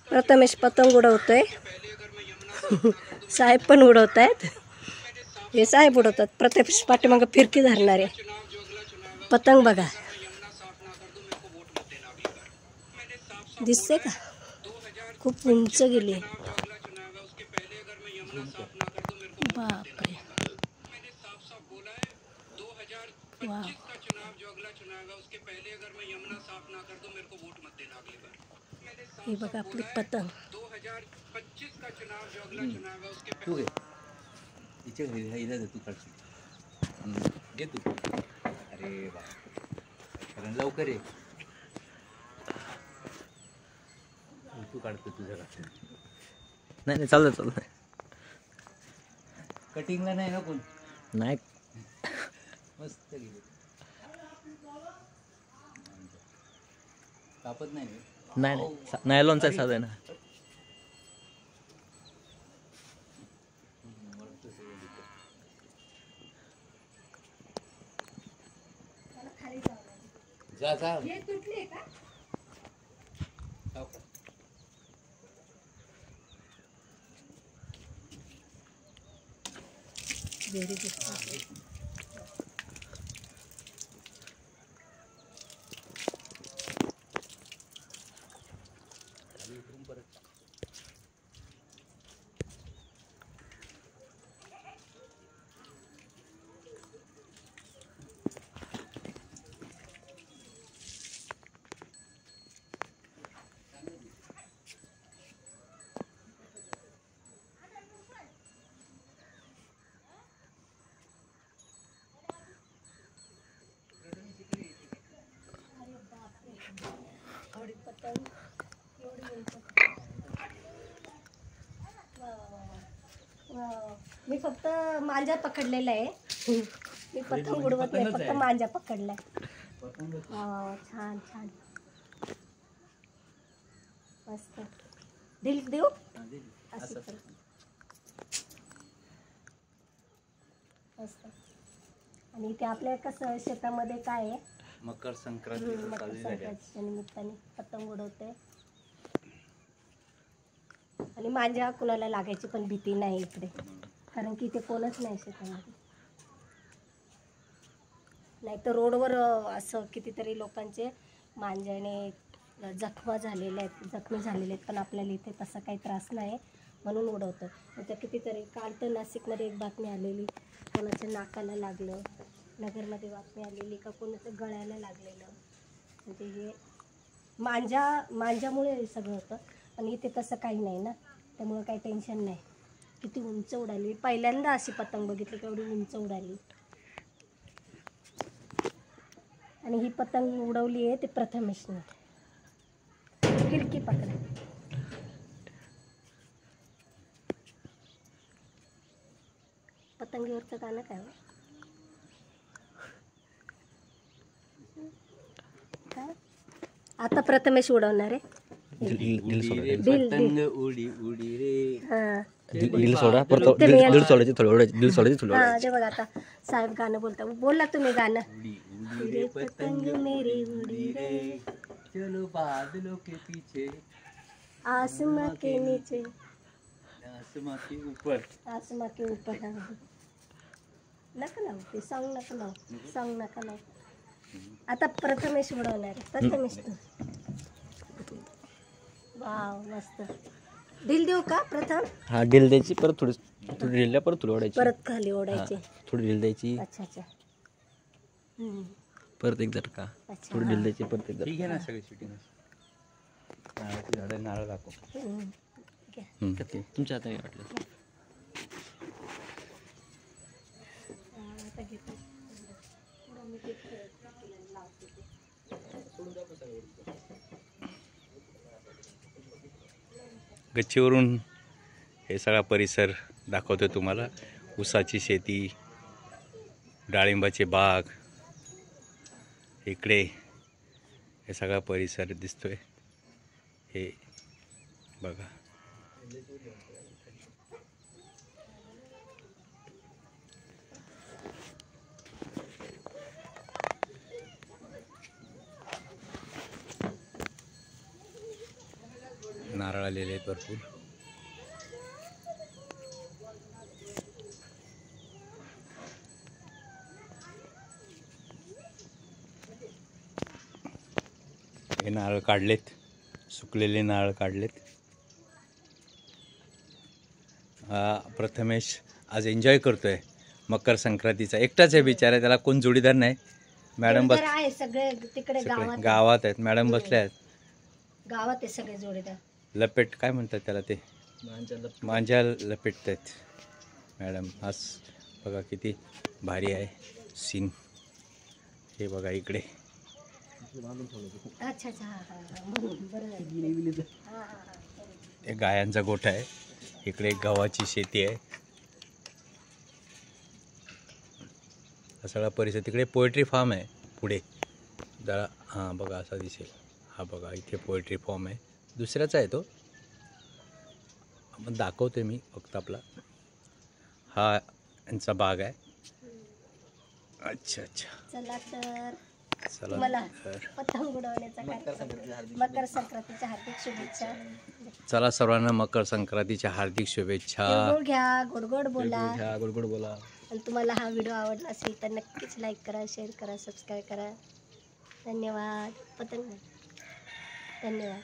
प्रथमेश पतंग उडवतोय. साहेब पण उडवत आहेत. हे साहेब उडवतात. प्रथमेश पाठीमागं फिरकी धरणार आहे. पतंग बघा दिसते का, खूप उंच गेली. बापरे, वाव. हे बघा आपली पतंग. अरे बा लवकर ये, तू काढतो तुझं का? नाही चालतं कटिंगला नाही ना कोण? नाही मस्त गेली. कापत नाही नायलॉनचा साधा आहे ना. जा जा. Very good. मी फक्त मांजा पकडलेला आहे. मी पतंग उडवत नाही, फक्त मांजा पकडलाय. छान छान मस्त. ढील देऊ असं मस्त. आणि इथे आपल्या कसं शेतामध्ये काय आहे, मकर संक्रांतीच्या निमित्ताने पतंग उडवते. आणि माझ्या कुणाला लागायची पण भीती नाही इकडे, कारण की इथे कोणच नाही शेतामध्ये. नाही तर रोडवर असं कितीतरी लोकांचे मांजाने जखमी झालेले आहेत, पण आपल्याला इथे तसा काही त्रास नाही म्हणून उडवतो. आता कितीतरी काल तर नाशिकमध्ये एक बातमी आलेली, कोणाच्या नाकाला लागलं. नगरमध्ये बातमी आलेली का कोणाचं गळ्याला लागलेलं. म्हणजे हे मांजामुळे हे सगळं होतं. पण इथे तसं काही नाही ना, त्यामुळे काही टेन्शन नाही. किती उंच उडाली, पहिल्यांदा अशी पतंग बघितली केवढी उंच उडाली. आणि ही पतंग उडवली आहे ते प्रथमेशने. खिडकी पकडा. पतंगीवरचं गाणं काय हो? काय आता प्रथमेश उडवणार आहे. पतंग उडी उडी रे. दिल सोडा परत दिल सोडायची थोडी. ते बघा आता साहेब गाणं बोलता. बोला तुम्ही गाणं. उडी रे पतंग मेरी उडी रे, चलो बादलों के पीछे, आसमां के नीचे, आसमां के ऊपर. आसमां के ऊपर. नका लावू ते सॉंग, नका लावू. आता प्रथमेश उडवणार आहे. प्रथमेश तू. वाव मस्त. ढील देऊ का प्रथम? हा ढील द्यायची, परत थोडी ढील द्या, परत थोडी ओढायची, परत खाली ओढायची. थोडी ढील द्यायची. अच्छा. परत एक जर का थोडी ढील द्यायची, परत एक जर. ठीक आहे ना सगळी शूटिंग. नारळाची झाडं नारळ दाखव. तुमच्या हाताने वाटलं. गच्चीवरून हे सगळा परिसर दाखवतो तुम्हाला. ऊसाची शेती, डाळिंबाचे बाग, इकडे हे सगळा परिसर दिसतोय. हे बघा. नारळ आलेले आहेत भरपूर. हे नारळ काढलेत, सुकलेले नारळ काढलेत. प्रथमेश आज एन्जॉय करतोय मकर संक्रांतीचा. एकटाच आहे बिचारा, त्याला कोण जोडीदार नाही. मॅडम बस जोडीदार आहे सगळे तिकडे गावात. गावात आहेत. मॅडम बसल्या आहेत. गावात आहे सगळे जोडीदार. लपेट काय म्हणतात त्याला, ते मांजा लपेटत आहेत मॅडम. आज बघा किती भारी आहे सीन. हे बघा इकडे अच्छा अच्छा, हा हा हा, म्हणून बरं झालं. हा, हा, हा. हे गायांचा गोठा आहे. इकडे गव्हाची शेती आहे. हा सगळा परिसर. तिकडे पोएट्री फार्म आहे पुढे जरा. हां बघा असा दिसेल. हा बघा इथे पोएट्री फार्म आहे. दुसऱ्याचा आहे तो, मग दाखवते मी फक्त आपला. हा यांचा बाग आहे. अच्छा अच्छा, चला तर चला मला तर पतंग उडवण्याचा कार्यक्रम. मकर संक्रांतीच्या हार्दिक शुभेच्छा. चला सर्वांना मकर संक्रांतीच्या हार्दिक शुभेच्छा. तिळगुळ घ्या, गोड गोड बोला. ह्या गोड बोला. आणि तुम्हाला हा व्हिडिओ आवडला असेल तर नक्कीच लाईक करा, शेअर करा, सबस्क्राईब करा. धन्यवाद. पतंग धन्यवाद.